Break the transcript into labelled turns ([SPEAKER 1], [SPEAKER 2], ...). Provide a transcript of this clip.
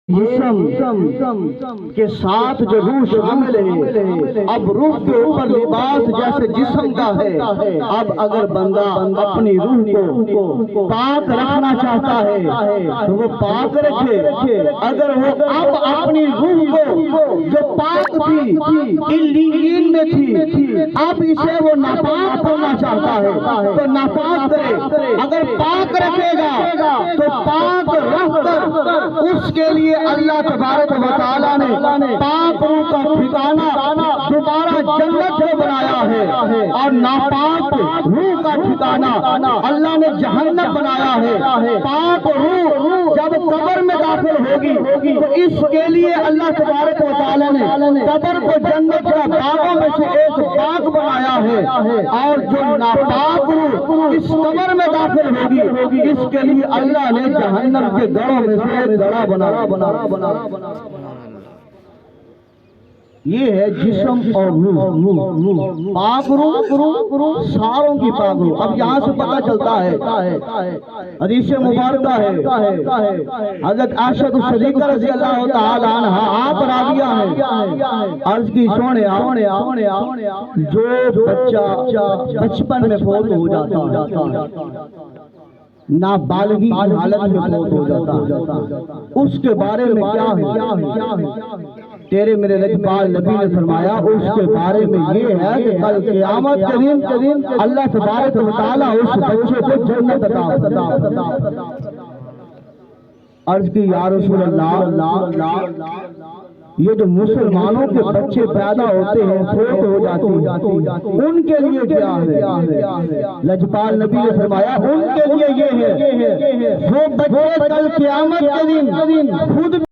[SPEAKER 1] جسم کے ساتھ جو روح شامل ہے، اب روح کے اوپر لباس جیسے جسم کا ہے۔ اب اگر بندہ اپنی روح کو پاک رکھنا چاہتا ہے تو وہ پاک رکھے۔ اگر وہ اب اپنی روح کو جو پاک تھی، علیین میں تھی، اب اسے وہ ناپاک کرنا چاہتا ہے تو ناپاک کرے۔ اگر پاک رکھے گا تو پاک رکھ کر اس کے لیے اللہ تبارک و تعالیٰ نے پاک روح کا ٹھکانہ دوبارہ جنت میں بنایا ہے، اور ناپاک روح کا ٹھکانہ اللہ نے جہنم بنایا ہے۔ پاک روح جب قبر میں داخل ہوگی تو اس کے لیے اللہ تبارک و تعالیٰ نے قبر کو جنت کا باغوں میں سے ایک باغ بنایا ہے، اور جو ناپاک روح اس قبر میں داخل ہوگی اس کے لیے اللہ نے جہنم کے گڑھوں میں سے ایک گڑھا بنایا۔ یہ ہے جسم اور روح۔ پاک روح ساروں کی پاک روح۔ اب یہاں سے پتہ چلتا ہے، حدیث مبارکہ ہے، حضرت عائشہ صدیقہ رضی اللہ تعالی عنہ آپ راویہ ہیں، عرض کی سونے جو بچہ بچپن میں فوت ہو جاتا ہے، نابالغی کی حالت میں فوت ہو جاتا ہے، اس کے بارے میں کیا ہے؟ تیرے میرے لجپال نبی نے فرمایا اس کے بارے میں یہ ہے کہ کل قیامت کے دن اللہ تبارک و تعالیٰ اس بچے کو جنت عطا فرمائے۔ عرض کی یا رسول اللہ، یہ جو مسلمانوں کے بچے پیدا ہوتے ہیں، فوت ہو جاتے ہیں، ان کے لیے کیا ہے؟ لجپال نبی نے فرمایا ان کے لیے یہ ہے، وہ بچے کل قیامت کے دن خود